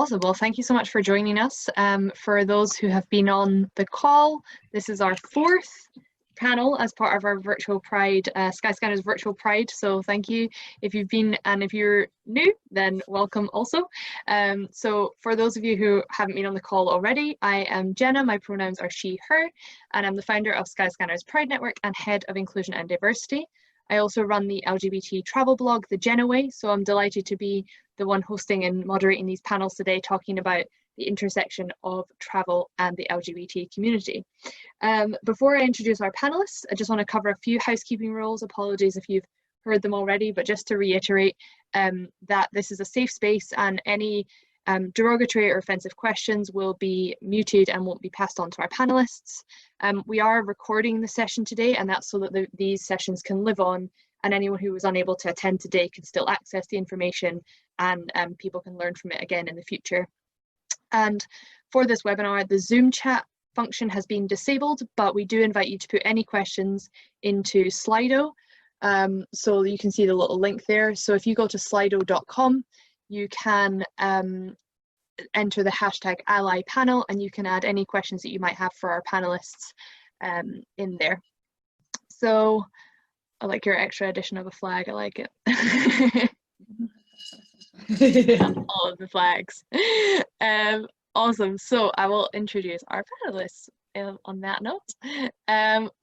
Awesome. Well, thank you so much for joining us. For those who have been on the call, this is our fourth panel as part of our virtual Pride, Skyscanner's virtual Pride. So thank you if you've been, and if you're new, then welcome also. So for those of you who haven't been on the call already, I am Jenna, my pronouns are she, her, and I'm the founder of Skyscanner's Pride Network and head of inclusion and diversity. I also run the LGBT travel blog, The Jenna Way, so I'm delighted to be the one hosting and moderating these panels today, talking about the intersection of travel and the LGBT community. Before I introduce our panelists, I just want to cover a few housekeeping rules. Apologies if you've heard them already, but just to reiterate that this is a safe space and any derogatory or offensive questions will be muted and won't be passed on to our panelists. We are recording the session today, and that's so that these sessions can live on, and anyone who was unable to attend today can still access the information, and people can learn from it again in the future. And for this webinar, the Zoom chat function has been disabled, but we do invite you to put any questions into Slido. So you can see the little link there. So if you go to slido.com, you can enter the hashtag ally panel, and you can add any questions that you might have for our panelists in there. So I like your extra addition of a flag, I like it. All of the flags. Awesome. So I will introduce our panelists on that note.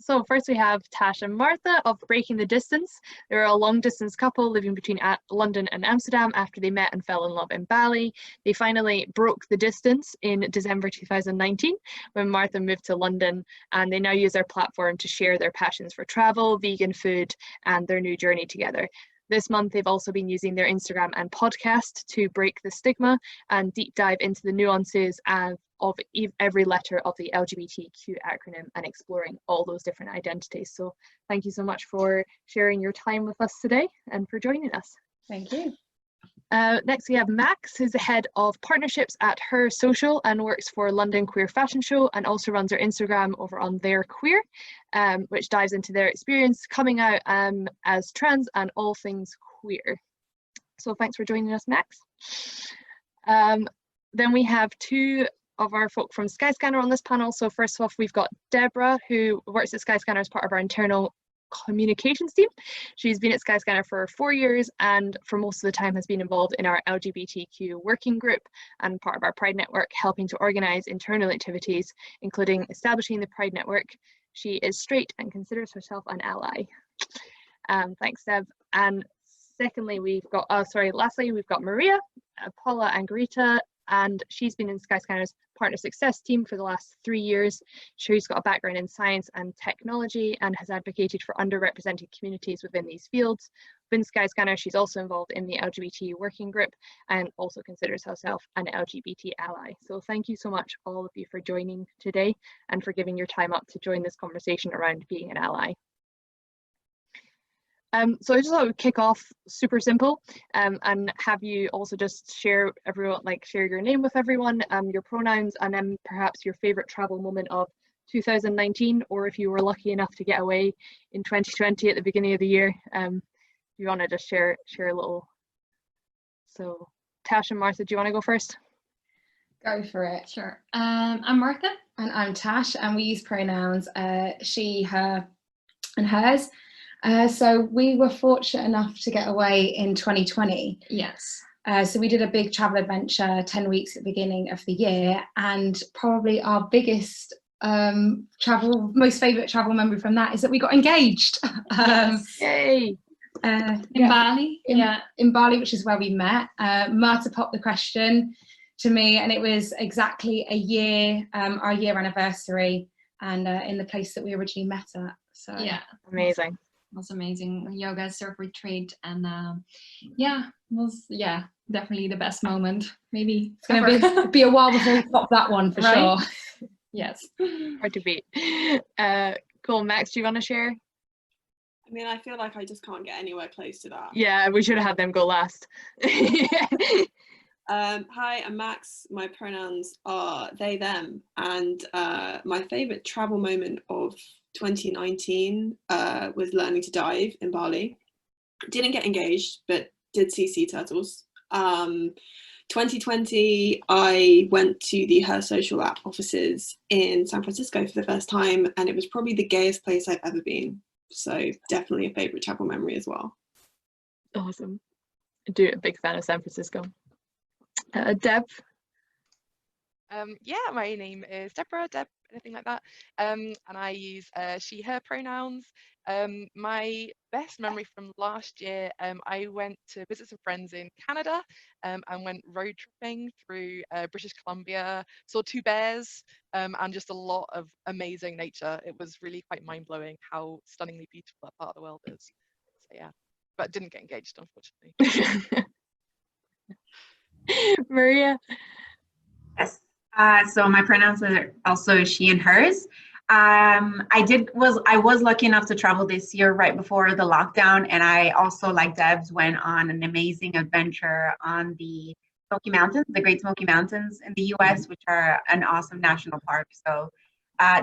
So first we have Tash and Marthe of Breaking the Distance. They're a long distance couple living between London and Amsterdam after they met and fell in love in Bali. They finally broke the distance in December 2019 when Marthe moved to London, and they now use their platform to share their passions for travel, vegan food, and their new journey together. This month, they've also been using their Instagram and podcast to break the stigma and deep dive into the nuances of every letter of the LGBTQ acronym and exploring all those different identities. So thank you so much for sharing your time with us today and for joining us. Thank you. Next we have Max, who's the head of partnerships at Her Social and works for London Queer Fashion Show, and also runs their Instagram over on Their Queer, which dives into their experience coming out as trans and all things queer. So thanks for joining us, Max. Then we have two of our folk from Skyscanner on this panel. So first off, we've got Deborah, who works at Skyscanner as part of our internal communications team. She's been at Skyscanner for 4 years, and for most of the time has been involved in our LGBTQ working group and part of our Pride Network, helping to organise internal activities, including establishing the Pride Network. She is straight and considers herself an ally. Thanks, Deb. And secondly, lastly, we've got Maria Angarita, and she's been in Skyscanner's partner success team for the last 3 years. She's got a background in science and technology and has advocated for underrepresented communities within these fields. Within Skyscanner, she's also involved in the LGBT working group and also considers herself an LGBT ally. So thank you so much, all of you, for joining today and for giving your time up to join this conversation around being an ally. So I just thought I would kick off super simple and have you also just share your name with everyone, your pronouns, and then perhaps your favorite travel moment of 2019, or if you were lucky enough to get away in 2020 at the beginning of the year. If you want to just share a little. So Tash and Marthe, do you want to go first? Go for it. Sure. I'm Marthe. And I'm Tash, and we use pronouns she, her, and hers. So we were fortunate enough to get away in 2020. Yes. So we did a big travel adventure, 10 weeks at the beginning of the year, and probably our biggest most favourite travel memory from that is that we got engaged. Yes. Yay! In Bali. In Bali, which is where we met. Marthe popped the question to me, and it was exactly a year, our year anniversary, and in the place that we originally met at. So yeah, amazing. It was amazing. Yoga surf retreat, and was definitely the best moment. Maybe it's gonna be a while before we pop that one for sure. Yes. Hard to beat. Cool. Max, do you want to share? I mean, I feel like I just can't get anywhere close to that. Yeah, we should have had them go last. Hi, I'm Max. My pronouns are they, them, and my favourite travel moment of 2019 was learning to dive in Bali. Didn't get engaged, but did see sea turtles. 2020, I went to the Her Social app offices in San Francisco for the first time, and it was probably the gayest place I've ever been. So definitely a favorite travel memory as well. Awesome. A big fan of San Francisco. Deb? Yeah, my name is Deborah, Deb, anything like that. And I use she, her pronouns. My best memory from last year, I went to visit some friends in Canada and went road tripping through British Columbia, saw 2 bears and just a lot of amazing nature. It was really quite mind-blowing how stunningly beautiful that part of the world is. So yeah, but didn't get engaged, unfortunately. Maria? Yes. So my pronouns are also she and hers. I was lucky enough to travel this year right before the lockdown, and I also, like Debs, went on an amazing adventure on the Smoky Mountains, the Great Smoky Mountains in the U.S., which are an awesome national park. So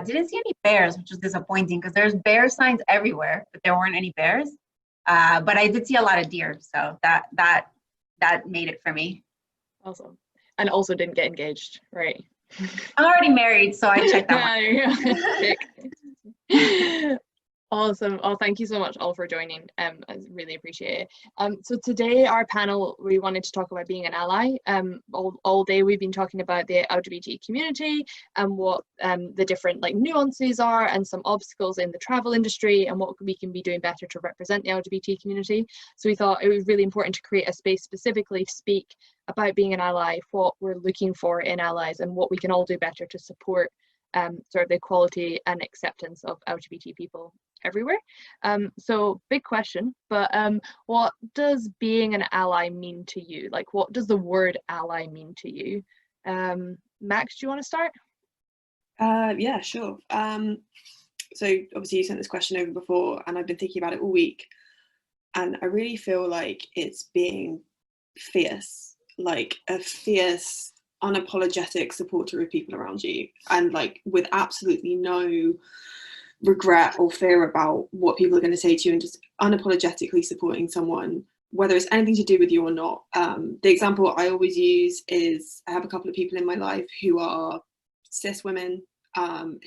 didn't see any bears, which was disappointing because there's bear signs everywhere, but there weren't any bears. But I did see a lot of deer, so that made it for me. Awesome. And also didn't get engaged, right? I'm already married, so I checked that one. Awesome. Oh, thank you so much all for joining. I really appreciate it. So today our panel, we wanted to talk about being an ally. All day we've been talking about the LGBT community and what the different nuances are and some obstacles in the travel industry and what we can be doing better to represent the LGBT community. So we thought it was really important to create a space specifically to speak about being an ally, what we're looking for in allies and what we can all do better to support sort of the equality and acceptance of LGBT people everywhere. So big question, but what does being an ally mean to you? What does the word ally mean to you? Max, do you want to start? Yeah, sure. So obviously you sent this question over before and I've been thinking about it all week, and I really feel like it's being fierce, like a fierce, unapologetic supporter of people around you, and with absolutely no regret or fear about what people are going to say to you, and just unapologetically supporting someone, whether it's anything to do with you or not. The example I always use is I have a couple of people in my life who are cis women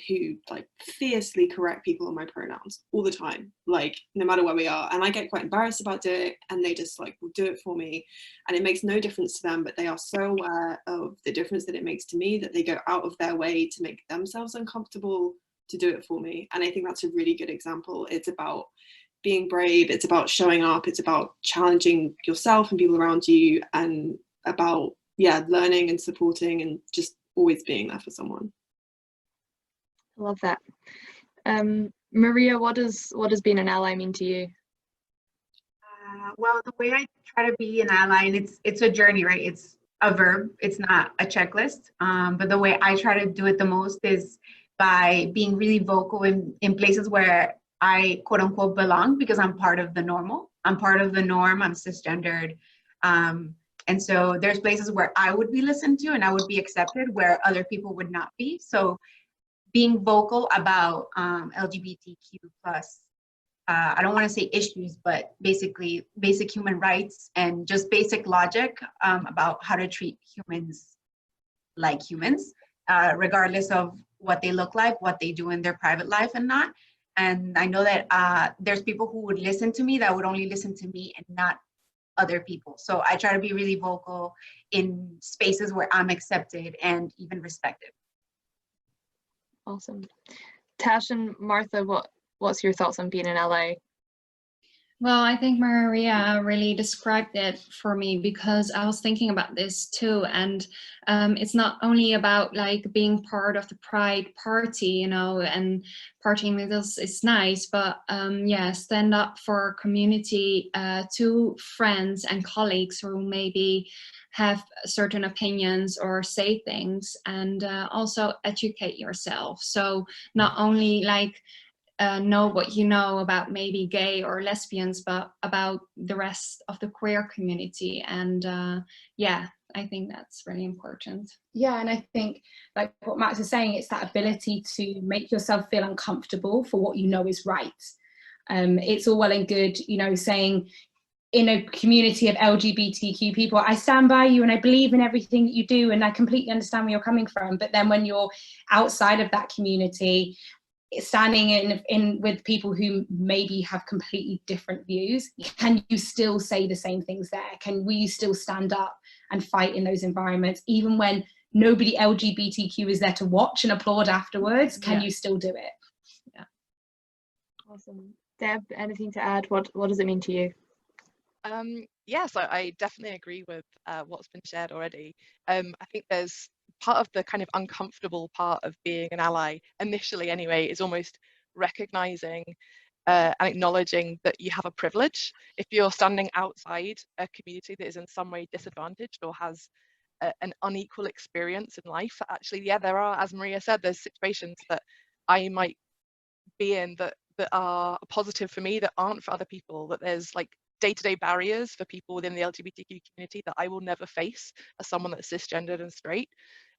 who fiercely correct people on my pronouns all the time, no matter where we are, and I get quite embarrassed about doing it, and they just will do it for me, and it makes no difference to them, but they are so aware of the difference that it makes to me that they go out of their way to make themselves uncomfortable to do it for me. And I think that's a really good example. It's about being brave, it's about showing up, it's about challenging yourself and people around you, and about learning and supporting and just always being there for someone. I love that. Maria, what does being an ally mean to you? Well, the way I try to be an ally, and it's a journey, right? It's a verb, it's not a checklist. But the way I try to do it the most is by being really vocal in places where I quote unquote belong, because I'm part of the normal. I'm part of the norm, I'm cisgendered. And so there's places where I would be listened to and I would be accepted where other people would not be. So being vocal about LGBTQ plus, I don't want to say issues, but basically basic human rights and just basic logic about how to treat humans like humans, regardless of what they look like, what they do in their private life and not. And I know that there's people who would listen to me that would only listen to me and not other people. So I try to be really vocal in spaces where I'm accepted and even respected. Awesome. Tash and Martha, what's your thoughts on being an ally? Well, I think Maria really described it for me, because I was thinking about this too. And it's not only about being part of the Pride party, and partying with us is nice, but stand up for community, to friends and colleagues who maybe have certain opinions or say things, and also educate yourself. So not only know what you know about maybe gay or lesbians, but about the rest of the queer community. And I think that's really important. Yeah, and I think what Max is saying, it's that ability to make yourself feel uncomfortable for what you know is right. It's all well and good, saying in a community of LGBTQ people, I stand by you and I believe in everything that you do and I completely understand where you're coming from. But then when you're outside of that community, standing in with people who maybe have completely different views, can you still say the same things there? Can we still stand up and fight in those environments, even when nobody LGBTQ is there to watch and applaud afterwards? Can you still do it? Yeah. Awesome. Deb, anything to add? What does it mean to you? Yes, I definitely agree with what's been shared already. I think there's part of the kind of uncomfortable part of being an ally, initially anyway, is almost recognizing and acknowledging that you have a privilege. If you're standing outside a community that is in some way disadvantaged or has an unequal experience in life, actually, yeah, there are, as Maria said, there's situations that I might be in that are positive for me that aren't for other people, that there's like day-to-day barriers for people within the LGBTQ community that I will never face as someone that's cisgendered and straight.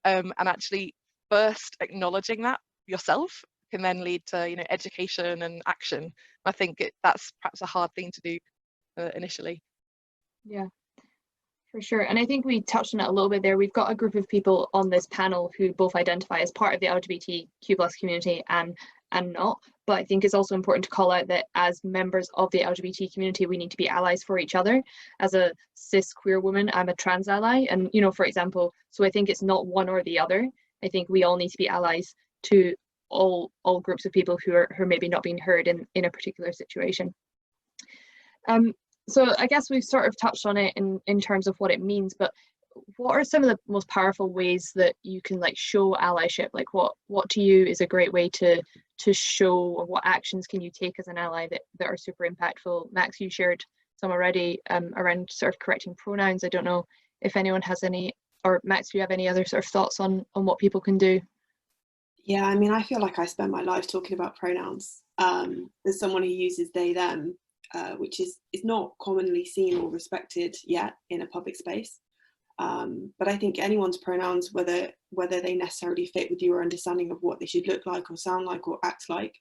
And actually first acknowledging that yourself can then lead to, you know, education and action. I think that's perhaps a hard thing to do initially. Yeah, for sure. And I think we touched on it a little bit there. We've got a group of people on this panel who both identify as part of the LGBTQ plus community and not. But I think it's also important to call out that as members of the LGBT community, we need to be allies for each other. As a cis queer woman, I'm a trans ally. And, you know, for example, so I think it's not one or the other. I think we all need to be allies to all groups of people who are maybe not being heard in a particular situation. So I guess we've sort of touched on it in terms of what it means, but what are some of the most powerful ways that you can like show allyship? Like what to you is a great way to show, or what actions can you take as an ally that are super impactful? Max, you shared some already around sort of correcting pronouns. I don't know if anyone has any, or Max, do you have any other sort of thoughts on what people can do? Yeah, I mean, I feel like I spend my life talking about pronouns. As someone who uses they, them, which is not commonly seen or respected yet in a public space. But I think anyone's pronouns, whether they necessarily fit with your understanding of what they should look like or sound like or act like,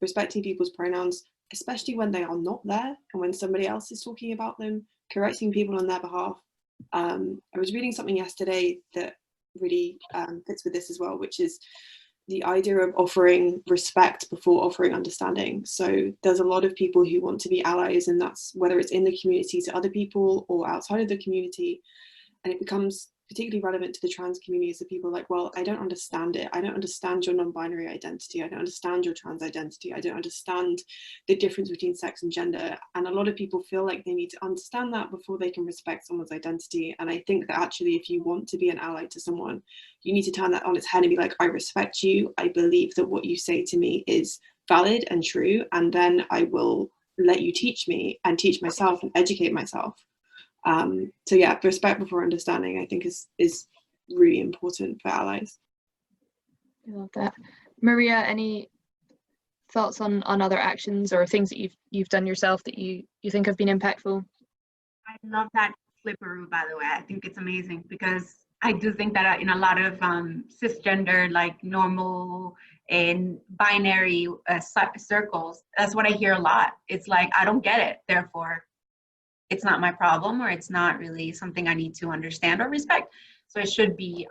respecting people's pronouns, especially when they are not there and when somebody else is talking about them, correcting people on their behalf. I was reading something yesterday that really fits with this as well, which is the idea of offering respect before offering understanding. So there's a lot of people who want to be allies, and that's whether it's in the community to other people or outside of the community. And it becomes particularly relevant to the trans community as the people like, well, I don't understand it. I don't understand your non-binary identity. I don't understand your trans identity. I don't understand the difference between sex and gender. And a lot of people feel like they need to understand that before they can respect someone's identity. And I think that actually, if you want to be an ally to someone, you need to turn that on its head and be like, I respect you. I believe that what you say to me is valid and true. And then I will let you teach me and teach myself and educate myself. So yeah, respect before understanding, I think is really important for allies. I love that. Maria, any thoughts on other actions or things that you've done yourself that you think have been impactful? I love that flipperoo, by the way. I think it's amazing because I do think that in a lot of cisgender, like normal and binary circles, that's what I hear a lot. It's like, I don't get it, therefore it's not my problem, or it's not really something I need to understand or respect. So it should be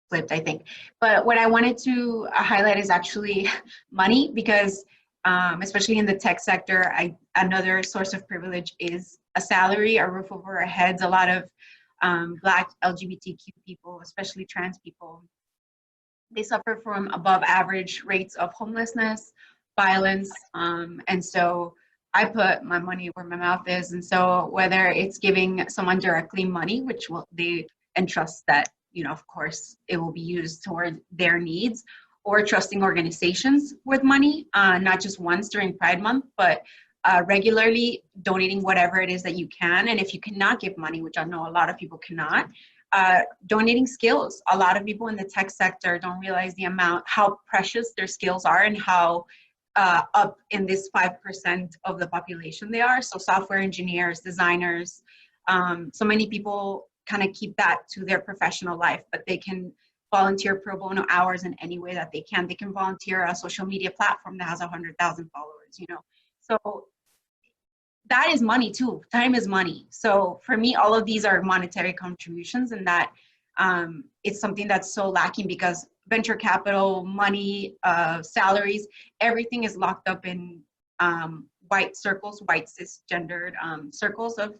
flipped, I think. But what I wanted to highlight is actually money, because especially in the tech sector, another source of privilege is a salary, a roof over our heads. A lot of Black LGBTQ people, especially trans people, they suffer from above average rates of homelessness, violence, and so I put my money where my mouth is. And so whether it's giving someone directly money, which they entrust that, you know, of course, it will be used toward their needs, or trusting organizations with money, not just once during Pride Month, but regularly donating whatever it is that you can. And if you cannot give money, which I know a lot of people cannot, donating skills. A lot of people in the tech sector don't realize how precious their skills are and how up in this 5% of the population they are. So software engineers, designers, so many people kind of keep that to their professional life, but they can volunteer pro bono hours in any way that they can. They can volunteer a social media platform that has 100,000 followers, you know. So that is money too. Time is money. So for me, all of these are monetary contributions, and that it's something that's so lacking because venture capital, money, salaries, everything is locked up in white circles, white cisgendered circles of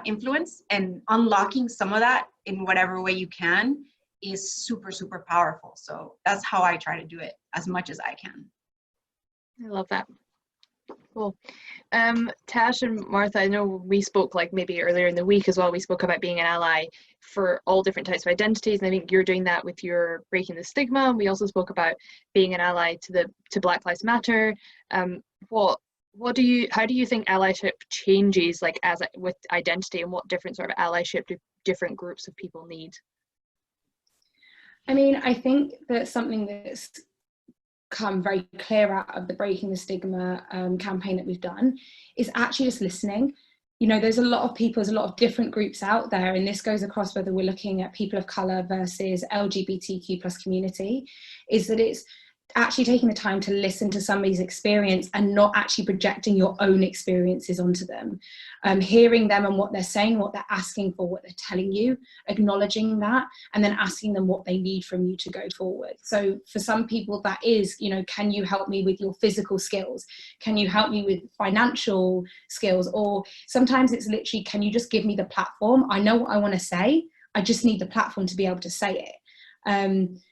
influence, and unlocking some of that in whatever way you can is super, super powerful. So that's how I try to do it as much as I can. I love that. Cool. Tash and Martha, I know we spoke like maybe earlier in the week as well. We spoke about being an ally for all different types of identities, and I think you're doing that with your Breaking the Stigma. We also spoke about being an ally to Black Lives Matter. How do you think allyship changes like with identity, and what different sort of allyship do different groups of people need? I mean, I think that something that's come very clear out of the Breaking the Stigma campaign that we've done is actually just listening. You know, there's a lot of people, there's a lot of different groups out there, and this goes across whether we're looking at people of colour versus LGBTQ plus community, is that it's actually taking the time to listen to somebody's experience and not actually projecting your own experiences onto them. Hearing them and what they're saying, what they're asking for, what they're telling you, acknowledging that, and then asking them what they need from you to go forward. So for some people that is, you know, can you help me with your physical skills? Can you help me with financial skills? Or sometimes it's literally, can you just give me the platform? I know what I want to say, I just need the platform to be able to say it.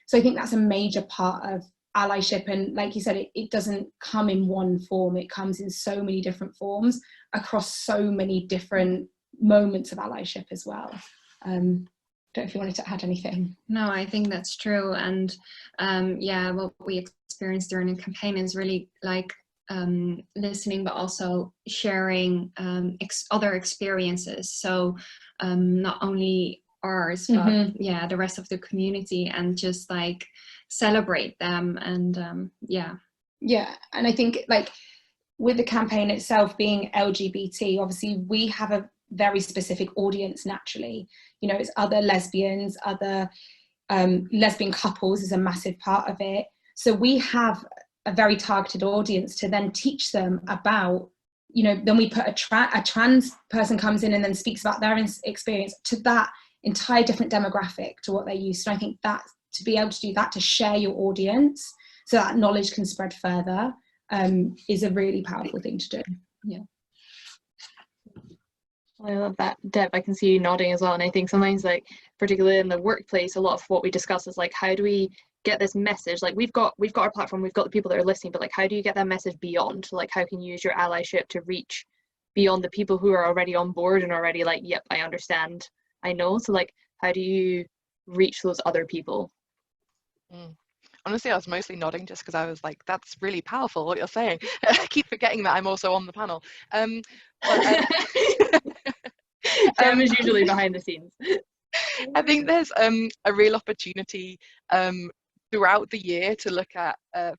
So I think that's a major part of allyship, and like you said, it doesn't come in one form, it comes in so many different forms across so many different moments of allyship as well. Don't know if you wanted to add anything. No, I think that's true, and yeah, what we experienced during the campaign is really like listening, but also sharing other experiences, so not only ours, but yeah, the rest of the community, and just like celebrate them. And yeah, and I think like with the campaign itself being LGBT, obviously we have a very specific audience naturally. You know, it's other lesbians, other lesbian couples is a massive part of it, so we have a very targeted audience to then teach them about, you know, then we put a trans person comes in and then speaks about their experience to that entire different demographic to what they're used to. I think that to be able to do that, to share your audience so that knowledge can spread further, is a really powerful thing to do. Yeah. I love that. Deb, I can see you nodding as well, and I think sometimes, like particularly in the workplace, a lot of what we discuss is like, how do we get this message? Like we've got our platform, we've got the people that are listening, but like how do you get that message beyond? Like how can you use your allyship to reach beyond the people who are already on board and already like, yep, I understand, I know. So like how do you reach those other people? Honestly, I was mostly nodding just because I was like, that's really powerful what you're saying. I keep forgetting that I'm also on the panel. Dem is usually behind the scenes. I think there's a real opportunity throughout the year to look at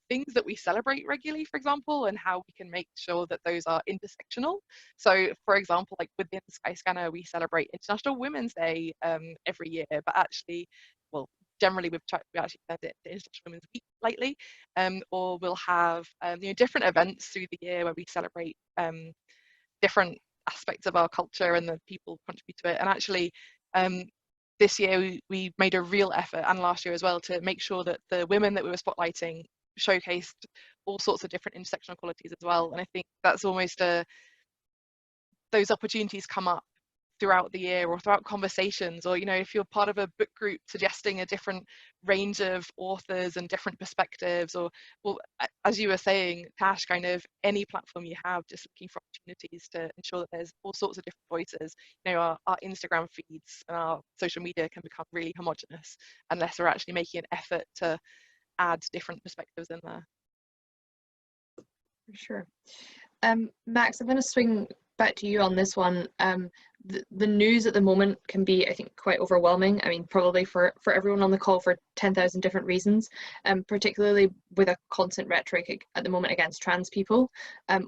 things that we celebrate regularly, for example, and how we can make sure that those are intersectional. So, for example, like within Skyscanner, we celebrate International Women's Day every year, but actually, well, generally we actually spend it to International Women's Week lately, or we'll have you know, different events through the year where we celebrate different aspects of our culture and the people contribute to it. And actually, this year we made a real effort, and last year as well, to make sure that the women that we were spotlighting showcased all sorts of different intersectional qualities as well. And I think that's almost those opportunities come up throughout the year, or throughout conversations, or, you know, if you're part of a book group suggesting a different range of authors and different perspectives, or, well, as you were saying, Tash, kind of any platform you have, just looking for opportunities to ensure that there's all sorts of different voices. You know, our Instagram feeds and our social media can become really homogenous unless we're actually making an effort to add different perspectives in there. For sure. Max, I'm going to swing back to you on this one. The news at the moment can be, I think, quite overwhelming. I mean, probably for everyone on the call for 10,000 different reasons, particularly with a constant rhetoric at the moment against trans people.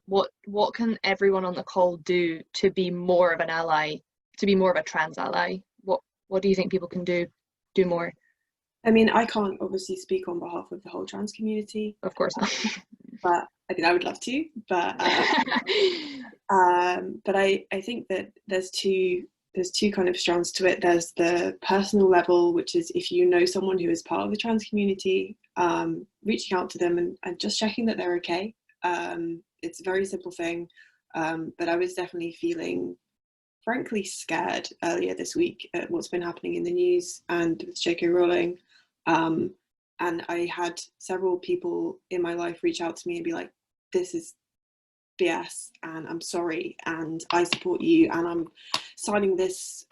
What can everyone on the call do to be more of an ally, to be more of a trans ally? What do you think people can do more? I mean, I can't obviously speak on behalf of the whole trans community. Of course not. but I mean, I would love to, but I think that there's two kind of strands to it. There's the personal level, which is if you know someone who is part of the trans community, reaching out to them and just checking that they're okay. It's a very simple thing, but I was definitely feeling frankly scared earlier this week at what's been happening in the news and with J.K. Rowling. And I had several people in my life reach out to me and be like, this is BS and I'm sorry and I support you and I'm signing this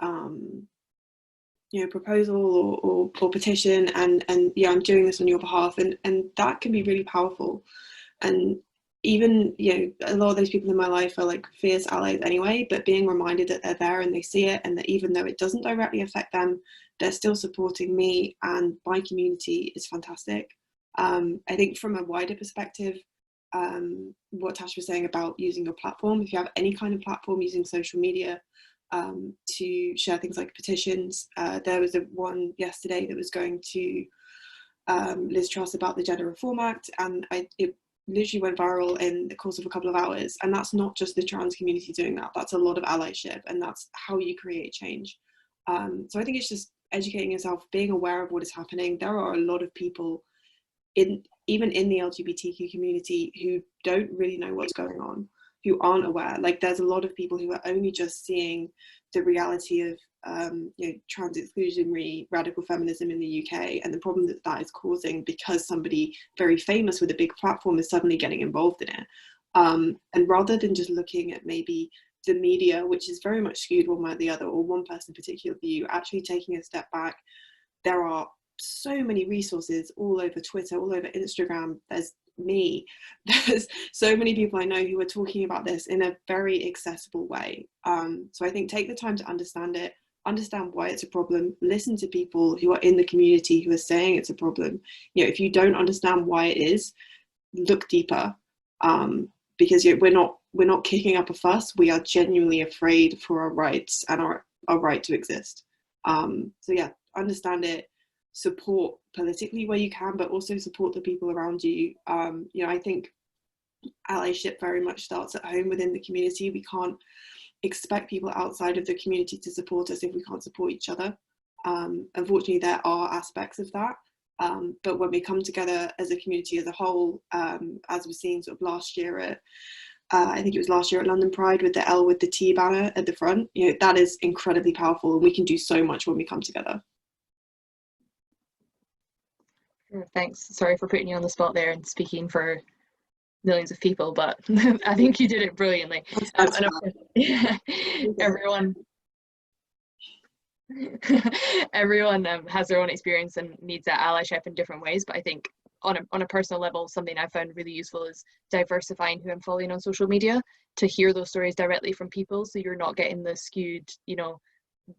proposal or petition and yeah, I'm doing this on your behalf, and that can be really powerful. And even, a lot of those people in my life are like fierce allies anyway, but being reminded that they're there and they see it, and that even though it doesn't directly affect them, they're still supporting me and my community is fantastic. I think from a wider perspective, what Tash was saying about using your platform, if you have any kind of platform, using social media to share things like petitions. There was one yesterday that was going to Liz Truss about the Gender Reform Act, and it literally went viral in the course of a couple of hours. And that's not just the trans community doing that, that's a lot of allyship, and that's how you create change. So I think it's just educating yourself, being aware of what is happening. There are a lot of people even in the LGBTQ community who don't really know what's going on, who aren't aware. Like there's a lot of people who are only just seeing the reality of trans exclusionary radical feminism in the UK and the problem that is causing because somebody very famous with a big platform is suddenly getting involved in it. And rather than just looking at maybe the media, which is very much skewed one way or the other, or one person particular view, actually taking a step back, there are so many resources all over Twitter, all over Instagram. There's me, there's so many people I know who are talking about this in a very accessible way. So I think take the time to understand it, understand why it's a problem, listen to people who are in the community who are saying it's a problem. If you don't understand why it is, look deeper, because we're not kicking up a fuss. We are genuinely afraid for our rights and our right to exist. So yeah, understand it, support politically where you can, but also support the people around you. I think allyship very much starts at home within the community. We can't expect people outside of the community to support us if we can't support each other. Unfortunately, there are aspects of that, but when we come together as a community as a whole, as we've seen sort of last year at I think it was last year at London Pride with the L with the T banner at the front, that is incredibly powerful, and we can do so much when we come together. Thanks. Sorry for putting you on the spot there and speaking for millions of people, but I think you did it brilliantly. And of course, everyone has their own experience and needs that allyship in different ways. But I think on a personal level, something I found really useful is diversifying who I'm following on social media to hear those stories directly from people, so you're not getting the skewed,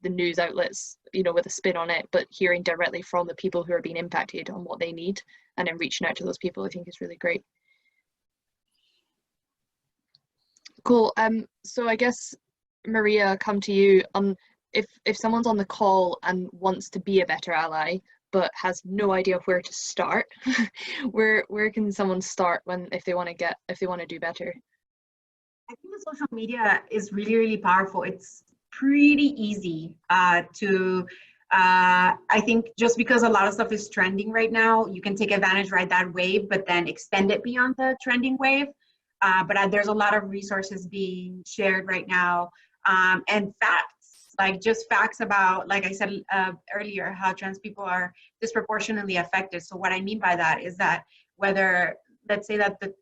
the news outlets, with a spin on it, but hearing directly from the people who are being impacted on what they need, and then reaching out to those people, I think is really great. Cool. So I guess, Maria, come to you. If someone's on the call and wants to be a better ally but has no idea where to start, where can someone start if they want to do better? I think the social media is really, really powerful. It's pretty easy I think just because a lot of stuff is trending right now, you can take advantage, ride that wave, but then extend it beyond the trending wave. But there's a lot of resources being shared right now, and facts, like just facts about, like I said earlier, how trans people are disproportionately affected. So what I mean by that is that whether, let's say that the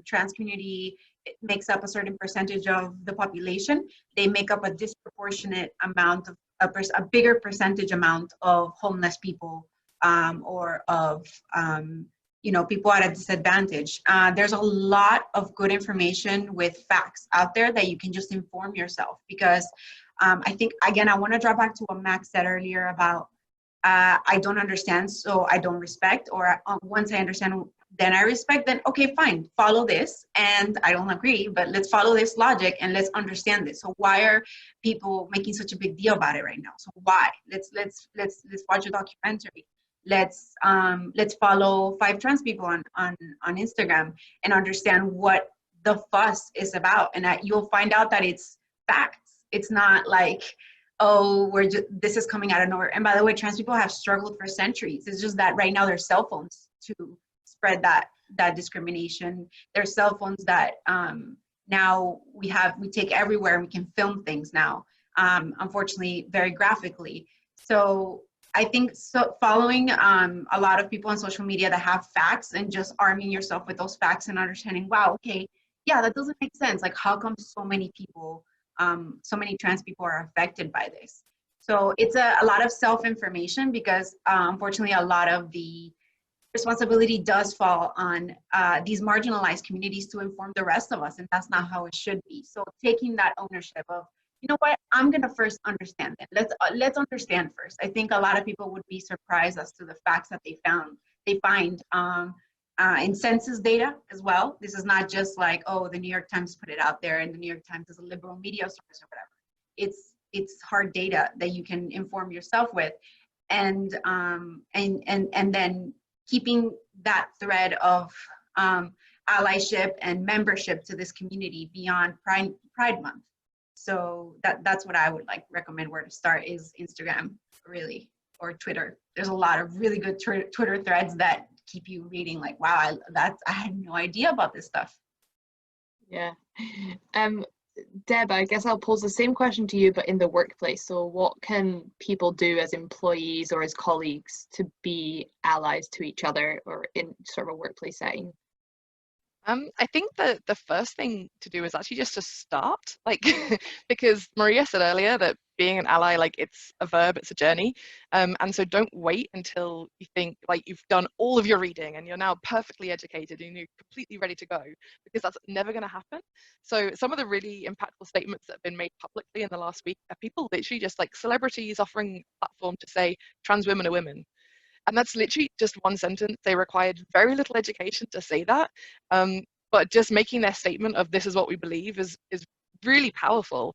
trans community makes up a certain percentage of the population, they make up a disproportionate amount of a bigger percentage amount of homeless people, or of people at a disadvantage. There's a lot of good information with facts out there that you can just inform yourself, because I think, again, I want to draw back to what Max said earlier about I don't understand, so I don't respect, or once I understand, then I respect, then okay, fine, follow this. And I don't agree, but let's follow this logic and let's understand this. So why are people making such a big deal about it right now? So why? Let's watch a documentary. let's follow 5 trans people on Instagram and understand what the fuss is about. And that you'll find out that it's facts. It's not like, oh, this is coming out of nowhere. And by the way, trans people have struggled for centuries. It's just that right now there's cell phones to spread that discrimination. There's cell phones that now we take everywhere, and we can film things now, unfortunately, very graphically. So I think following a lot of people on social media that have facts and just arming yourself with those facts and understanding, wow, okay, yeah, that doesn't make sense. Like, how come so many people, so many trans people are affected by this? So it's a lot of self-information, because unfortunately a lot of the responsibility does fall on these marginalized communities to inform the rest of us, and that's not how it should be. So taking that ownership of, you know what, I'm gonna first understand it. Let's understand first. I think a lot of people would be surprised as to the facts that they find in census data as well. This is not just like, oh, the New York Times put it out there, and the New York Times is a liberal media source or whatever. It's hard data that you can inform yourself with, and then keeping that thread of allyship and membership to this community beyond Pride Month. So that's what I would recommend where to start is Instagram, really, or Twitter. There's a lot of really good Twitter threads that keep you reading like, wow, I had no idea about this stuff. Yeah. Deb, I guess I'll pose the same question to you, but in the workplace. So what can people do as employees or as colleagues to be allies to each other, or in sort of a workplace setting? I think that the first thing to do is actually just to start, because Maria said earlier that being an ally, it's a verb, it's a journey. And so don't wait until you think you've done all of your reading and you're now perfectly educated and you're completely ready to go, because that's never going to happen. So some of the really impactful statements that have been made publicly in the last week are people literally just celebrities offering a platform to say trans women are women. And that's literally just one sentence. They required very little education to say that. But just making their statement of this is what we believe is really powerful.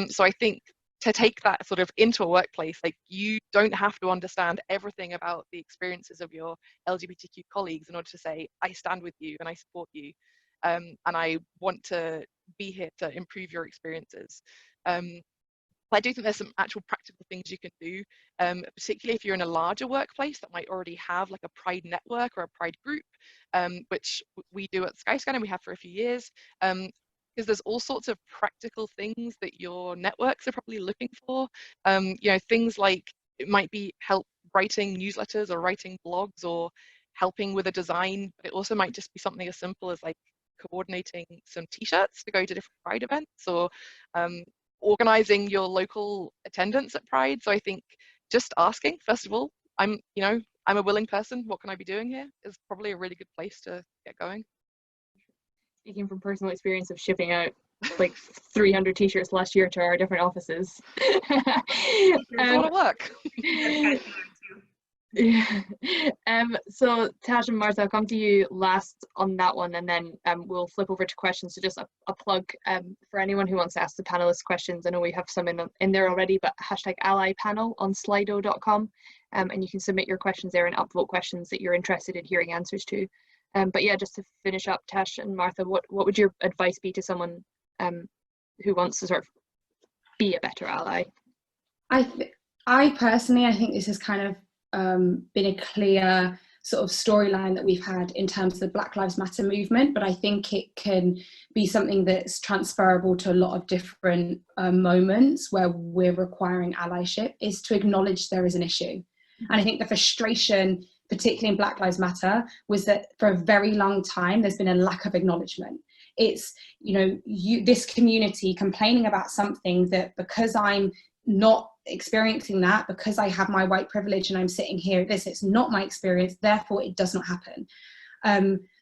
So I think to take that sort of into a workplace, you don't have to understand everything about the experiences of your LGBTQ colleagues in order to say, I stand with you and I support you. And I want to be here to improve your experiences. I do think there's some actual practical things you can do, particularly if you're in a larger workplace that might already have a Pride network or a Pride group, which we do at Skyscanner, we have for a few years, because there's all sorts of practical things that your networks are probably looking for. Things like it might be help writing newsletters or writing blogs or helping with a design, but it also might just be something as simple as coordinating some t-shirts to go to different Pride events, or organizing your local attendance at Pride. So I think just asking, first of all, I'm a willing person, what can I be doing here, is probably a really good place to get going. Speaking from personal experience of shipping out 300 t-shirts last year to our different offices. It's a lot of work. Yeah. So Tash and Marthe, I'll come to you last on that one, and then we'll flip over to questions. So just a plug for anyone who wants to ask the panelists questions. I know we have some in there already, but #AllyPanel on Slido.com, and you can submit your questions there and upvote questions that you're interested in hearing answers to. But yeah, just to finish up, Tash and Marthe, what would your advice be to someone who wants to sort of be a better ally? I personally, I think this has kind of been a clear sort of storyline that we've had in terms of the Black Lives Matter movement, but I think it can be something that's transferable to a lot of different moments where we're requiring allyship, is to acknowledge there is an issue. And I think the frustration, particularly in Black Lives Matter, was that for a very long time there's been a lack of acknowledgement. It's, this community complaining about something that, because I'm not experiencing that, because I have my white privilege and I'm sitting here at this, it's not my experience, therefore it does not happen.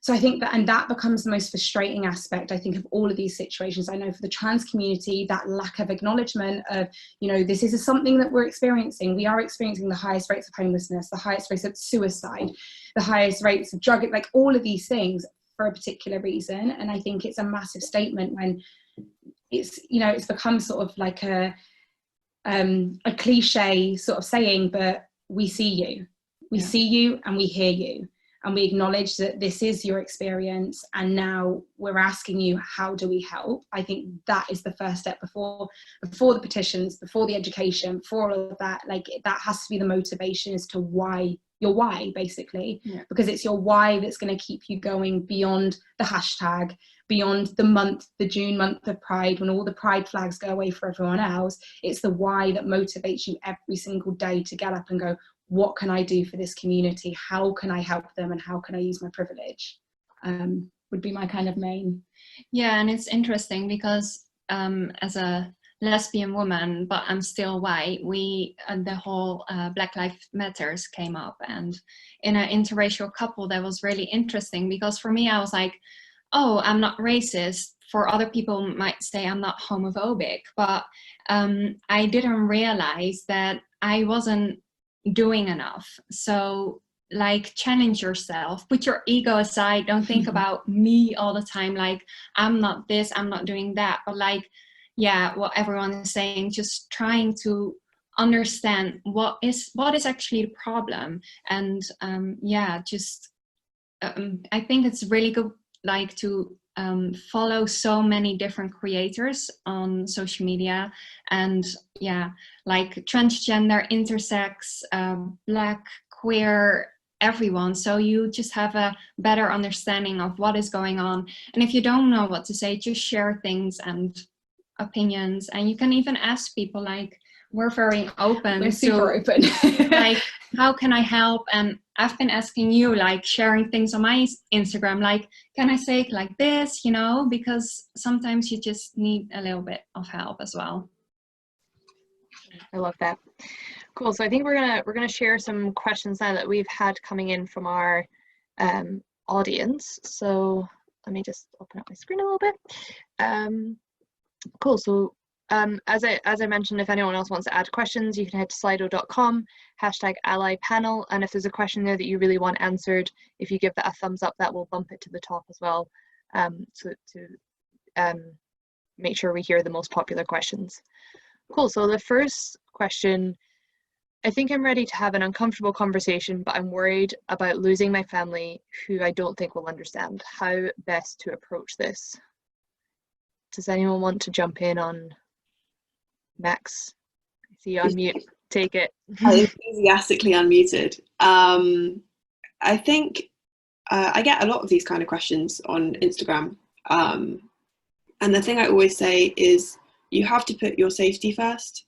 So I think that becomes the most frustrating aspect, I think, of all of these situations. I know for the trans community, that lack of acknowledgement of, this is something that we're experiencing. We are experiencing the highest rates of homelessness, the highest rates of suicide, the highest rates of drug, all of these things for a particular reason. And I think it's a massive statement when it's, it's become sort of like a cliche sort of saying, but we see you. We see you and we hear you, and we acknowledge that this is your experience, and now we're asking you, how do we help? I think that is the first step before the petitions, before the education, before all of that. Like, that has to be the motivation as to why, your why, basically, because it's your why that's going to keep you going beyond the hashtag, beyond the month, the June month of Pride, when all the Pride flags go away for everyone else. It's the why that motivates you every single day to get up and go, what can I do for this community? How can I help them? And how can I use my privilege? Would be my kind of main. Yeah, and it's interesting because as a lesbian woman, but I'm still white, the whole Black Lives Matters came up, and in an interracial couple, that was really interesting, because for me, I was like, oh, I'm not racist. For other people might say I'm not homophobic, but I didn't realize that I wasn't doing enough. So, like, challenge yourself, put your ego aside, don't think about me all the time, like, I'm not this, I'm not doing that, but like, yeah, what everyone is saying, just trying to understand what is actually the problem. And I think it's really good, like, to follow so many different creators on social media, and like transgender, intersex, Black, queer, everyone, so you just have a better understanding of what is going on. And if you don't know what to say, just share things and opinions, and you can even ask people. Like, we're very open. We're super open. Like, how can I help? And I've been asking you, like, sharing things on my Instagram, like, can I say it like this, you know, because sometimes you just need a little bit of help as well. I love that. Cool. So I think we're gonna share some questions now that we've had coming in from our audience. So let me just open up my screen a little bit. Cool. So as I mentioned, if anyone else wants to add questions, you can head to slido.com, #AllyPanel, and if there's a question there that you really want answered, if you give that a thumbs up, that will bump it to the top as well, to make sure we hear the most popular questions. Cool. So the first question: I think I'm ready to have an uncomfortable conversation, but I'm worried about losing my family, who I don't think will understand. How best to approach this? Does anyone want to jump in on? Max, I see you on mute. Take it. I enthusiastically unmuted. I think I get a lot of these kind of questions on Instagram. And the thing I always say is you have to put your safety first.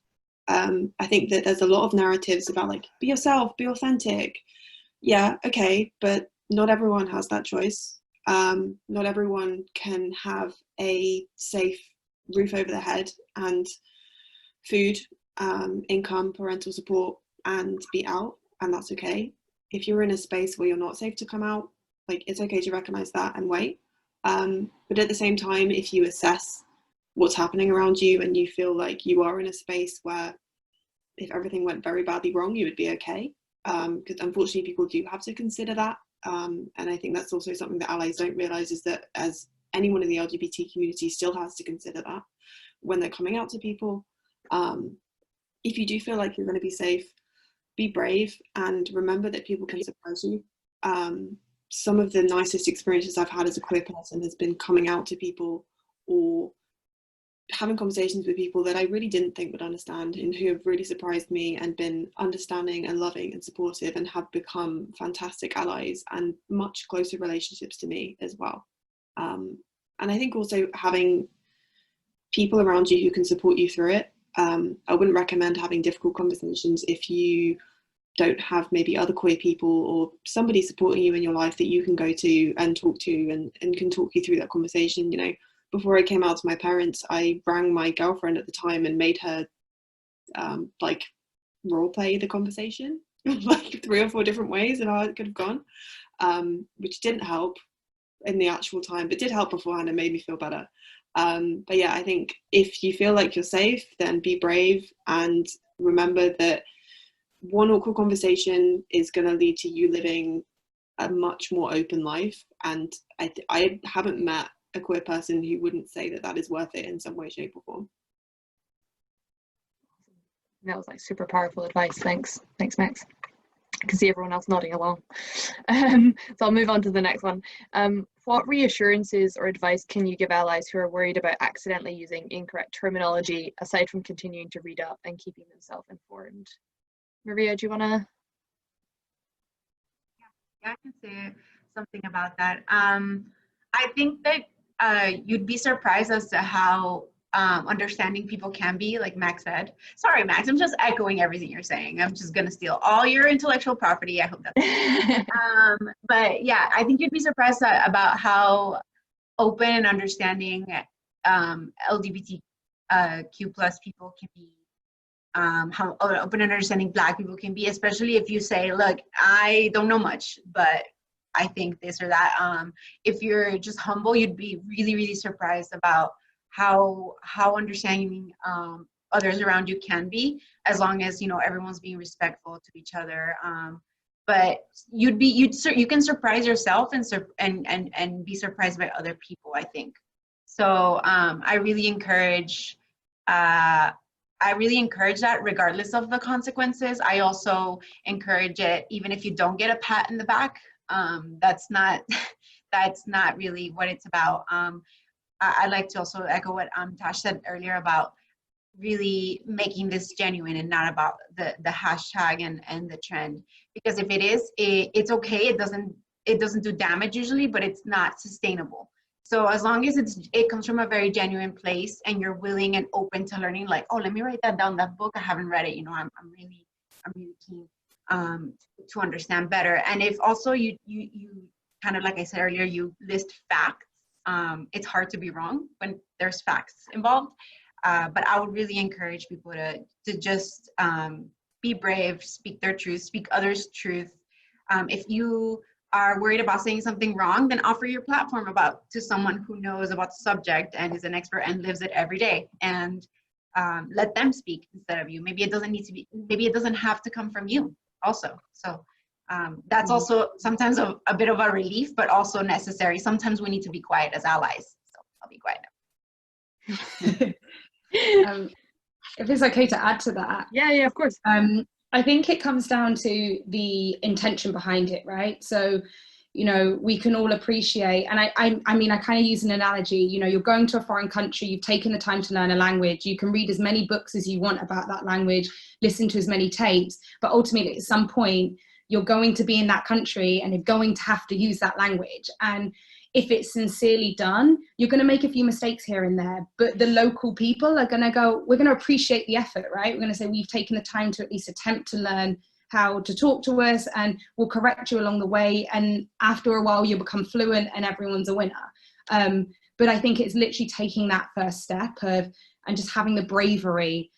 I think that there's a lot of narratives about, like, be yourself, be authentic. Yeah, okay, but not everyone has that choice. Not everyone can have a safe roof over their head and food, income, parental support, and be out, and that's okay. If you're in a space where you're not safe to come out, like, it's okay to recognize that and wait. But at the same time, if you assess what's happening around you and you feel like you are in a space where if everything went very badly wrong, you would be okay, because unfortunately people do have to consider that. And I think that's also something that allies don't realize, is that as anyone in the LGBT community still has to consider that when they're coming out to people. If you do feel like you're going to be safe, be brave, and remember that people can surprise you. Some of the nicest experiences I've had as a queer person has been coming out to people or having conversations with people that I really didn't think would understand, and who have really surprised me and been understanding and loving and supportive, and have become fantastic allies and much closer relationships to me as well. And I think also having people around you who can support you through it. I wouldn't recommend having difficult conversations if you don't have maybe other queer people or somebody supporting you in your life that you can go to and talk to and can talk you through that conversation. You know, before I came out to my parents, I rang my girlfriend at the time and made her like role play the conversation like 3 or 4 different ways of how it could have gone, which didn't help in the actual time, but did help beforehand and made me feel better. But yeah, I think if you feel like you're safe, then be brave, and remember that one awkward conversation is going to lead to you living a much more open life. And I haven't met a queer person who wouldn't say that that is worth it in some way, shape or form. That was like super powerful advice. Thanks, Max. I can see everyone else nodding along. So I'll move on to the next one. What reassurances or advice can you give allies who are worried about accidentally using incorrect terminology, aside from continuing to read up and keeping themselves informed? Maria, do you want to? Yeah, I can say something about that. I think that you'd be surprised as to how understanding people can be, like Max said. Sorry, Max, I'm just echoing everything you're saying. I'm just going to steal all your intellectual property. I hope that's but yeah, I think you'd be surprised about how open and understanding LGBTQ plus people can be, how open and understanding Black people can be, especially if you say, look, I don't know much, but I think this or that. If you're just humble, you'd be really, really surprised about how understanding others around you can be, as long as, you know, everyone's being respectful to each other. But you can surprise yourself and be surprised by other people, I think. So I really encourage that regardless of the consequences. I also encourage it even if you don't get a pat in the back. That's not really what it's about. I'd like to also echo what Tash said earlier about really making this genuine and not about the hashtag and the trend. Because if it is, it's okay. It doesn't do damage usually, but it's not sustainable. So as long as it comes from a very genuine place and you're willing and open to learning, like, oh, let me write that down, that book, I haven't read it, you know, I'm really keen to understand better. And if also you kind of, like I said earlier, you list facts, it's hard to be wrong when there's facts involved. But I would really encourage people to just be brave, speak their truth, speak others' truth. If you are worried about saying something wrong, then offer your platform to someone who knows about the subject and is an expert and lives it every day, and let them speak instead of you. Maybe it doesn't have to come from you also. So that's also sometimes a bit of a relief, but also necessary. Sometimes we need to be quiet as allies. So I'll be quiet now. If it's okay to add to that. Yeah, of course. I think it comes down to the intention behind it, right? So, you know, we can all appreciate, and I mean, I kind of use an analogy, you know, you're going to a foreign country, you've taken the time to learn a language, you can read as many books as you want about that language, listen to as many tapes, but ultimately at some point, you're going to be in that country and you're going to have to use that language. And if it's sincerely done, you're going to make a few mistakes here and there, but the local people are going to go, we're going to appreciate the effort, right? We're going to say, we've taken the time to at least attempt to learn how to talk to us, and we'll correct you along the way. And after a while, you'll become fluent and everyone's a winner. But I think it's literally taking that first step and just having the bravery.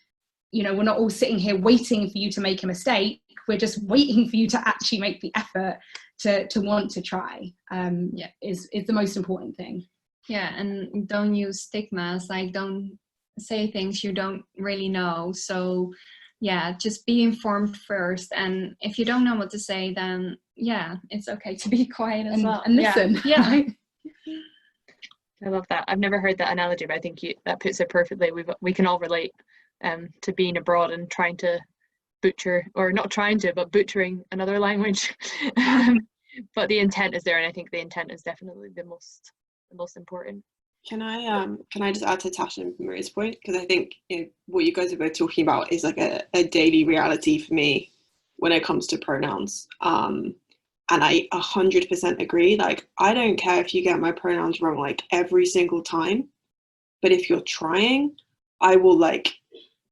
You know, we're not all sitting here waiting for you to make a mistake. We're just waiting for you to actually make the effort to want to try. Is the most important thing. Yeah, and don't use stigmas, like don't say things you don't really know. So yeah, just be informed first, and if you don't know what to say, then yeah, it's okay to be quiet as well and listen. Yeah. I love that. I've never heard that analogy, but I think that puts it perfectly. We can all relate to being abroad and trying to butcher, or not trying to, but butchering another language. But the intent is there, and I think the intent is definitely the most important. Can I just add to Tash and Maria's point? Because I think, you know, what you guys are both talking about is like a daily reality for me when it comes to pronouns. And I 100% agree. Like, I don't care if you get my pronouns wrong like every single time, but if you're trying, I will, like,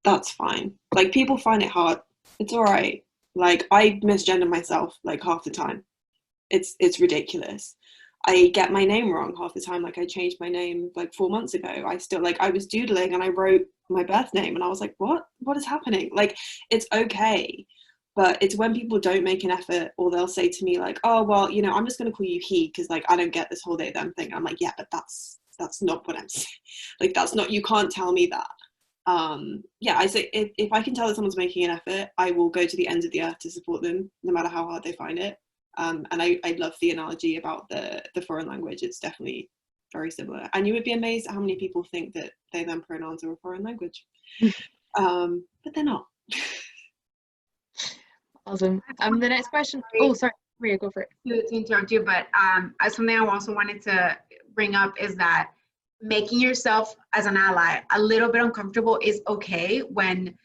that's fine. Like, people find it hard. It's all right. Like, I misgender myself like half the time. It's ridiculous. I get my name wrong half the time. Like, I changed my name like 4 months ago. I was doodling and I wrote my birth name and I was like, what is happening? Like, it's okay. But it's when people don't make an effort, or they'll say to me like, oh, well, you know, I'm just going to call you he because, like, I don't get this whole they them thing. I'm like, yeah, but that's not what I'm saying. Like, that's not, you can't tell me that. Yeah, I say if I can tell that someone's making an effort, I will go to the ends of the earth to support them, no matter how hard they find it. And I love the analogy about the foreign language. It's definitely very similar. And you would be amazed at how many people think that they them pronouns are a foreign language. But they're not. Awesome. The next question. Oh, sorry, Maria, go for it. To interrupt you, but something I also wanted to bring up is that making yourself as an ally a little bit uncomfortable is okay when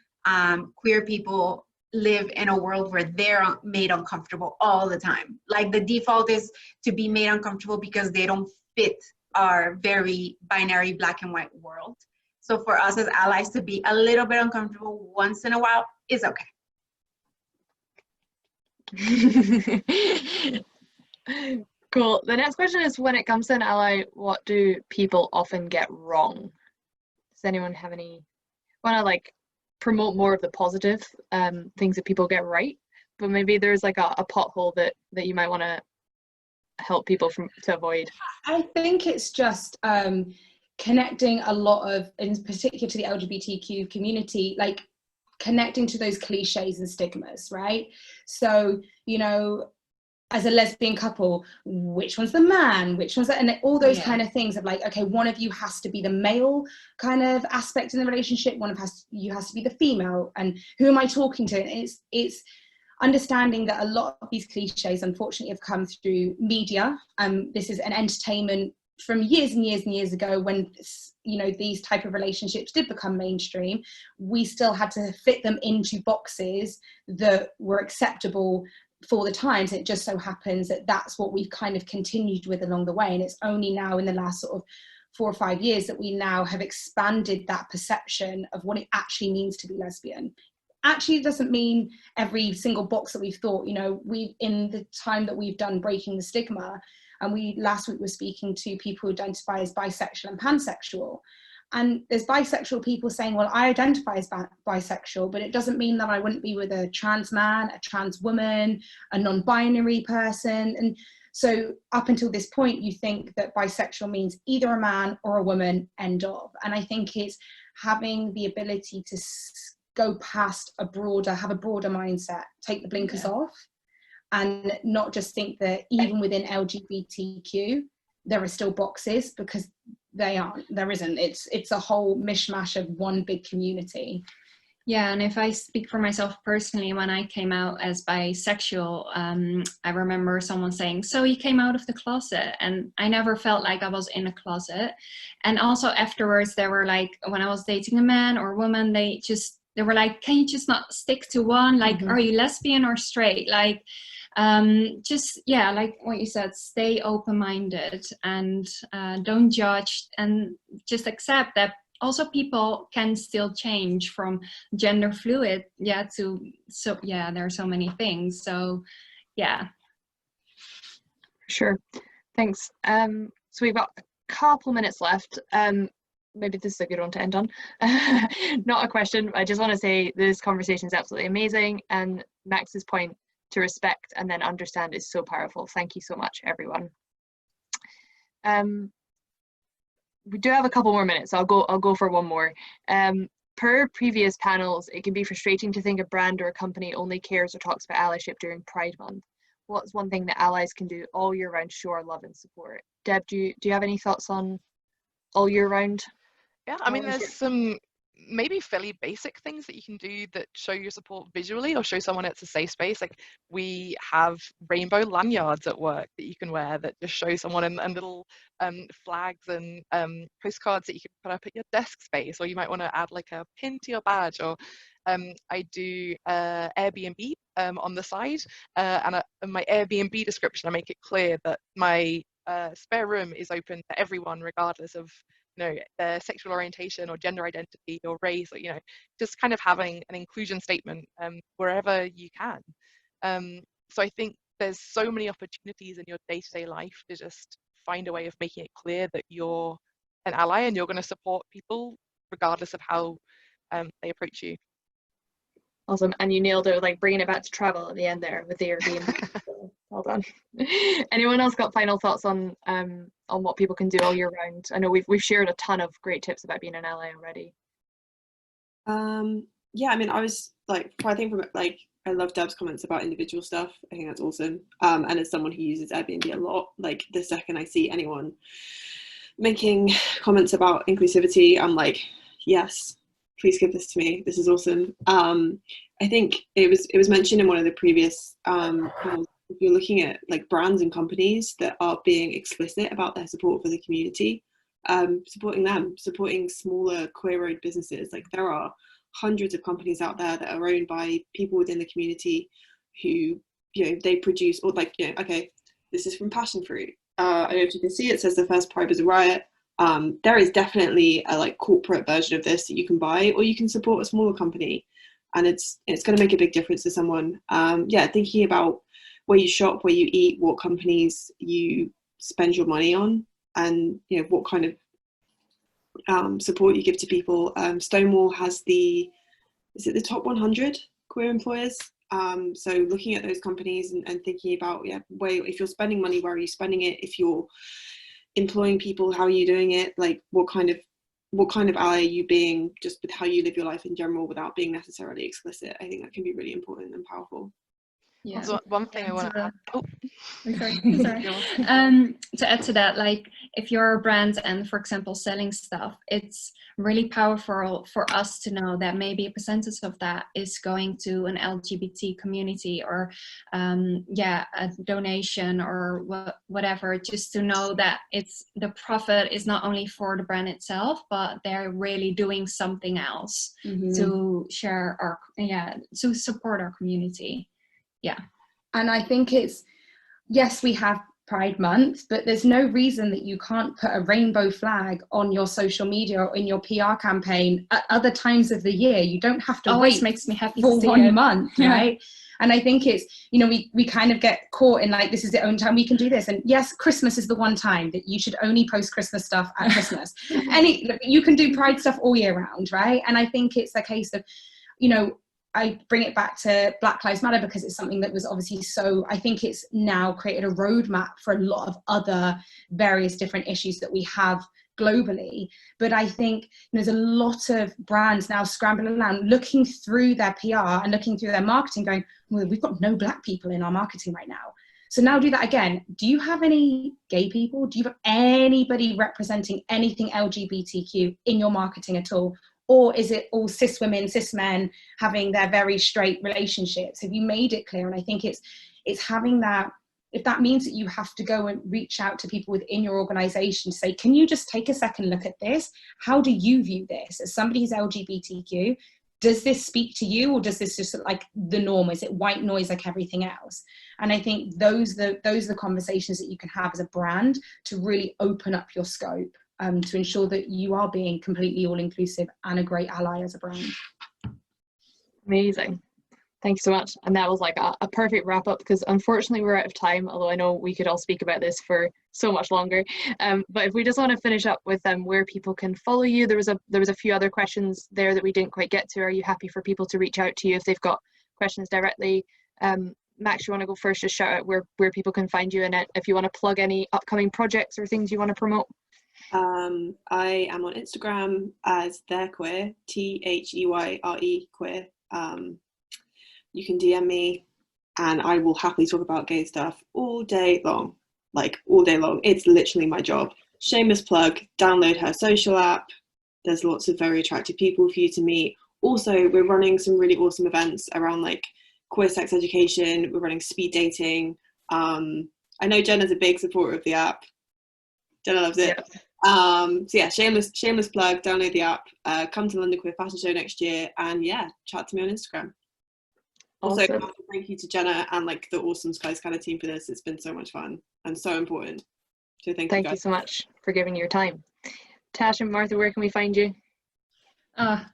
queer people live in a world where they're made uncomfortable all the time. Like the default is to be made uncomfortable because they don't fit our very binary black and white world. So for us as allies to be a little bit uncomfortable once in a while is okay. Cool. The next question is, when it comes to an ally, what do people often get wrong? Does anyone have any, want to like promote more of the positive things that people get right, but maybe there's like a pothole that you might want to help people to avoid? I think it's just connecting a lot of, in particular to the LGBTQ community, like connecting to those cliches and stigmas, right? So, you know, as a lesbian couple, which one's the man, which one's that, and all those kind of things of like, okay, one of you has to be the male kind of aspect in the relationship, one of you has to be the female, and who am I talking to? And it's understanding that a lot of these cliches unfortunately have come through media. This is an entertainment from years and years and years ago, when, you know, these type of relationships did become mainstream. We still had to fit them into boxes that were acceptable for the times. It just so happens that that's what we've kind of continued with along the way, and it's only now in the last sort of 4 or 5 years that we now have expanded that perception of what it actually means to be lesbian. Actually, it doesn't mean every single box that we've thought. You know, we, in the time that we've done Breaking the Stigma, and we last week were speaking to people who identify as bisexual and pansexual, and there's bisexual people saying, well, I identify as bisexual, but it doesn't mean that I wouldn't be with a trans man, a trans woman, a non-binary person. And so up until this point, you think that bisexual means either a man or a woman, end of. And I think it's having the ability to go past have a broader mindset, take the blinkers off, and not just think that even within LGBTQ, there are still boxes, because there isn't. It's a whole mishmash of one big community. Yeah, and if I speak for myself personally, when I came out as bisexual, I remember someone saying, so you came out of the closet? And I never felt like I was in a closet. And also afterwards, they were like, when I was dating a man or woman, they were like, can you just not stick to one? Like, are you lesbian or straight? Like, like what you said, stay open-minded and don't judge, and just accept that also people can still change from gender fluid to there are so many things. So Sure, thanks. So we've got a couple minutes left. Maybe this is a good one to end on. Not a question, I just want to say this conversation is absolutely amazing, and Max's point to respect and then understand is so powerful. Thank you so much, everyone. We do have a couple more minutes, so I'll go for one more. Per previous panels, it can be frustrating to think a brand or a company only cares or talks about allyship during Pride Month. What's one thing that allies can do all year round to show our love and support? Deb, do you have any thoughts on all year round? Yeah, I mean, there's some maybe fairly basic things that you can do that show your support visually, or show someone it's a safe space. Like, we have rainbow lanyards at work that you can wear that just show someone, and little flags and postcards that you can put up at your desk space, or you might want to add like a pin to your badge. Or I do Airbnb on the side, and in my Airbnb description I make it clear that my spare room is open to everyone, regardless of their sexual orientation or gender identity or race, or just kind of having an inclusion statement wherever you can. So I think there's so many opportunities in your day-to-day life to just find a way of making it clear that you're an ally and you're going to support people regardless of how they approach you. Awesome. And you nailed it, like bringing it back to travel at the end there with the Airbnb. So, well done. Anyone else got final thoughts on what people can do all year round? I know we've shared a ton of great tips about being an ally already. Yeah, I mean, I was like, I think from like, I love Deb's comments about individual stuff. I think that's awesome. And as someone who uses Airbnb a lot, like the second I see anyone making comments about inclusivity, I'm like, yes, please give this to me. This is awesome. I think it was mentioned in one of the previous calls. If you're looking at like brands and companies that are being explicit about their support for the community, supporting them, supporting smaller queer-owned businesses. Like there are hundreds of companies out there that are owned by people within the community who, they produce, or like, okay, this is from Passion Fruit. I don't know if you can see, it says the first Pride was a riot. There is definitely a like corporate version of this that you can buy, or you can support a smaller company, and it's going to make a big difference to someone. Thinking about where you shop, where you eat, what companies you spend your money on, and what kind of support you give to people. Stonewall has the top 100 queer employers. So looking at those companies and thinking about if you're spending money, where are you spending it? If you're employing people, how are you doing it? Like what kind of ally are you being, just with how you live your life in general, without being necessarily explicit? I think that can be really important and powerful. Yeah. Also, one thing I want to add. Oh, sorry. To add to that, like if you're a brand and, for example, selling stuff, it's really powerful for us to know that maybe a percentage of that is going to an LGBT community, or a donation or whatever, just to know that the profit is not only for the brand itself, but they're really doing something else to share to support our community. Yeah. And I think yes, we have Pride Month, but there's no reason that you can't put a rainbow flag on your social media or in your PR campaign at other times of the year. You don't have to Always wait makes me happy for to see 1 month, Yeah. right? And I think it's, we kind of get caught in like, this is the only time we can do this. And yes, Christmas is the one time that you should only post Christmas stuff at Christmas. You can do Pride stuff all year round, right? And I think it's a case of, I bring it back to Black Lives Matter because it's something that was obviously I think it's now created a roadmap for a lot of other various different issues that we have globally. But I think there's a lot of brands now scrambling around, looking through their PR and looking through their marketing going, well, we've got no Black people in our marketing right now. So now do that again. Do you have any gay people? Do you have anybody representing anything LGBTQ in your marketing at all? Or is it all cis women, cis men having their very straight relationships? Have you made it clear? And I think it's having that, if that means that you have to go and reach out to people within your organization to say, can you just take a second look at this? How do you view this? As somebody who's LGBTQ, does this speak to you, or does this just look like the norm? Is it white noise like everything else? And I think those are the conversations that you can have as a brand to really open up your scope. To ensure that you are being completely all-inclusive and a great ally as a brand. Amazing. Thank you so much. And that was like a perfect wrap up, because unfortunately we're out of time, although I know we could all speak about this for so much longer. But if we just want to finish up with where people can follow you, there was a few other questions there that we didn't quite get to. Are you happy for people to reach out to you if they've got questions directly? Max, you want to go first? Just shout out where people can find you, and if you want to plug any upcoming projects or things you want to promote. I am on Instagram as They're Queer, THEYRE queer. You can DM me and I will happily talk about gay stuff all day long, like all day long. It's literally my job. Shameless plug, download her social app. There's lots of very attractive people for you to meet. Also, we're running some really awesome events around like queer sex education. We're running speed dating. I know Jenna's a big supporter of the app. Jenna loves it. Yeah. Shameless plug, download the app, come to London Queer Fashion Show next year, and chat to me on Instagram. Also, awesome. Thank you to Jenna and like the awesome Skyscanner team for this. It's been so much fun and so important. So thank you guys. You so much for giving your time. Tash and Martha, where can we find you?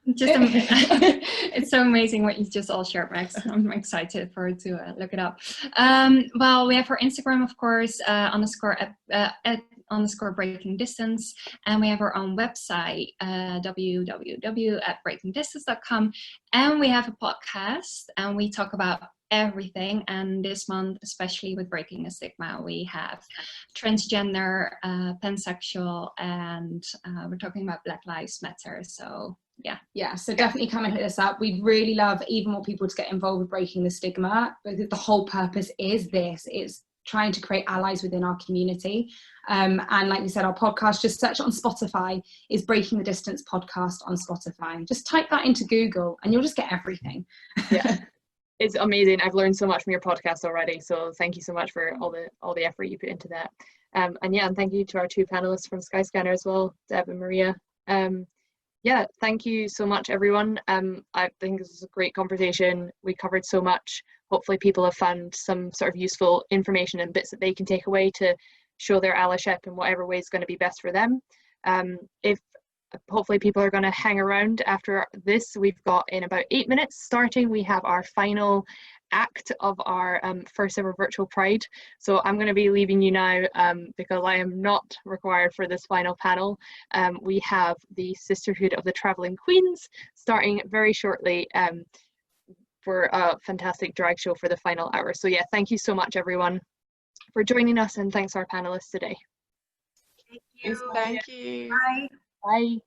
It's so amazing what you just all shared, Max. I'm excited to look it up. Well, we have our Instagram, of course, _breaking_distance, and we have our own website, www.breakingdistance.com, and we have a podcast, and we talk about everything. And this month, especially with Breaking the Stigma, we have transgender, pansexual, and we're talking about Black Lives Matter. So so definitely come and hit us up. We'd really love even more people to get involved with Breaking the Stigma, because the whole purpose is this. It's trying to create allies within our community. And like we said, our podcast, just search it on Spotify, is Breaking the Distance podcast on Spotify. Just type that into Google and you'll just get everything. Yeah, it's amazing. I've learned so much from your podcast already, so thank you so much for all the effort you put into that. And yeah, and thank you to our two panelists from Skyscanner as well, Deb and Maria. Yeah, thank you so much, everyone. I think this is a great conversation. We covered so much. Hopefully people have found some sort of useful information and bits that they can take away to show their allyship in whatever way is going to be best for them. If hopefully people are going to hang around after this, we've got in about 8 minutes starting, we have our final act of our first ever virtual Pride. So I'm going to be leaving you now because I am not required for this final panel. We have the Sisterhood of the Travelling Queens starting very shortly for a fantastic drag show for the final hour. So yeah, thank you so much everyone for joining us, and thanks to our panelists today. Thank you. Thank you. Bye. Bye.